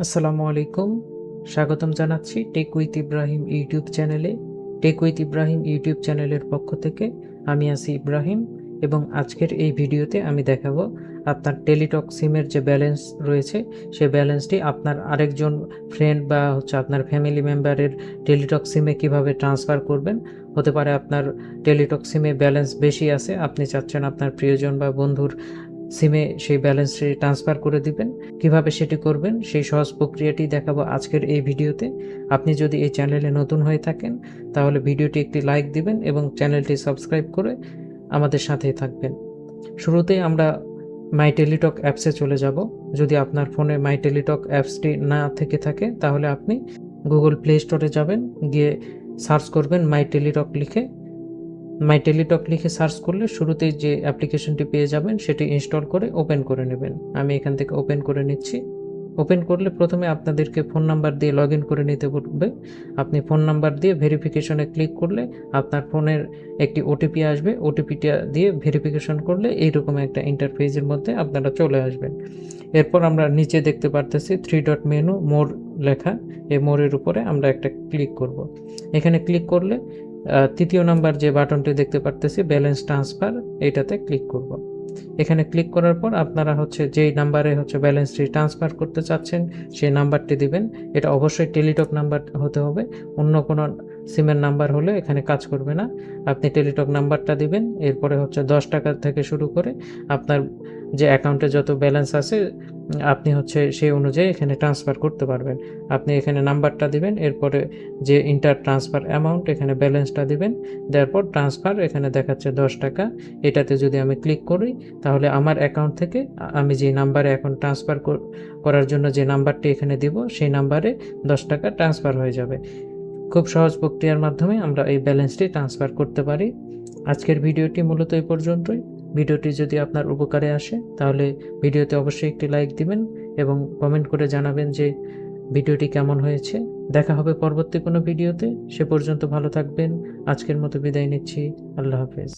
আসসালামু আলাইকুম। স্বাগতম জানাচ্ছি টেক উইথ ইব্রাহিম ইউটিউব চ্যানেলে। টেক উইথ ইব্রাহিম ইউটিউব চ্যানেলের পক্ষ থেকে আমি আছি ইব্রাহিম এবং আজকের এই ভিডিওতে আমি দেখাবো আপনার টেলিটক সিমের যে ব্যালেন্স রয়েছে সেই ব্যালেন্সটি আপনার আরেকজন ফ্রেন্ড বা আপনার ফ্যামিলি মেম্বারের টেলিটক সিমে কিভাবে ট্রান্সফার করবেন। হতে পারে আপনার টেলিটক সিমে ব্যালেন্স বেশি আছে, আপনি চাচ্ছেন আপনার প্রিয়জন বা বন্ধুর সিমে সেই ব্যালেন্সটি ট্রান্সফার করে দিবেন। কিভাবে সেটি করবেন সেই সহজ প্রক্রিয়াটি দেখাবো আজকের এই ভিডিওতে। আপনি যদি এই চ্যানেলে নতুন হয়ে থাকেন তাহলে ভিডিওটি একটি লাইক দিবেন এবং চ্যানেলটি সাবস্ক্রাইব করে আমাদের সাথেই থাকবেন। শুরুতেই আমরা মাই টেলিটক অ্যাপসে চলে যাব। যদি আপনার ফোনে মাই টেলিটক অ্যাপসটি না থেকে থাকে তাহলে আপনি গুগল প্লে স্টোরে যাবেন, গিয়ে সার্চ করবেন মাই টেলিটক লিখে। মাই টেলিটক লিখে সার্চ করলে শুরুতেই যে অ্যাপ্লিকেশনটি পেয়ে যাবেন সেটি ইনস্টল করে ওপেন করে নেবেন। আমি এখান থেকে ওপেন করে নিচ্ছি। ওপেন করলে প্রথমে আপনাদেরকে ফোন নাম্বার দিয়ে লগ ইন করে নিতে বলবে। আপনি ফোন নাম্বার দিয়ে ভেরিফিকেশনে ক্লিক করলে আপনার ফোনের একটি ওটিপি আসবে। ওটিপিটা দিয়ে ভেরিফিকেশন করলে এইরকম একটা ইন্টারফেসের মধ্যে আপনারা চলে আসবেন। এরপর আমরা নিচে দেখতে পারতেছি 3 ডট মেনু মোর লেখা। এই মোরের উপরে আমরা একটা ক্লিক করব। এখানে ক্লিক করলে তৃতীয় নাম্বার যে বাটনটি দেখতে পারতেছি ব্যালেন্স ট্রান্সফার, এইটাতে ক্লিক করব। এখানে ক্লিক করার পর আপনারা যেই নাম্বারে ব্যালেন্সটি ট্রান্সফার করতে চাচ্ছেন সেই নাম্বারটি দিবেন। এটা অবশ্যই টেলিটক নাম্বার হতে হবে, অন্য কোনো সিমের নাম্বার হলে এখানে কাজ করবে না। আপনি টেলিটক নাম্বারটা দিবেন। এরপরে 10 টাকা থেকে শুরু করে আপনার যে অ্যাকাউন্টে যত ব্যালেন্স আছে আপনি সেই অনুযায়ী এখানে ট্রান্সফার করতে পারবেন। আপনি এখানে নাম্বারটা দিবেন, এরপরে যে ইন্টার ট্রান্সফার অ্যামাউন্ট এখানে ব্যালেন্সটা দিবেন। দেওয়ার পর ট্রান্সফার এখানে দেখাচ্ছে 10 টাকা। এটাতে যদি আমি ক্লিক করি তাহলে আমার অ্যাকাউন্ট থেকে আমি যে নাম্বারে এখন ট্রান্সফার করার জন্য যে নাম্বারটি এখানে দিব সেই নাম্বারে 10 টাকা ট্রান্সফার হয়ে যাবে। খুব সহজ প্রক্রিয়ার মাধ্যমে আমরা এই ব্যালেন্সটি ট্রান্সফার করতে পারি। আজকের ভিডিওটি মূলত এই পর্যন্তই। ভিডিওটি যদি আপনার উপকারে আসে তাহলে ভিডিওতে অবশ্যই একটি লাইক দিবেন এবং কমেন্ট করে জানাবেন যে ভিডিওটি কেমন হয়েছে। দেখা হবে পরবর্তী কোনো ভিডিওতে। সে পর্যন্ত ভালো থাকবেন। আজকের মতো বিদায় নিচ্ছি। আল্লাহ হাফেজ।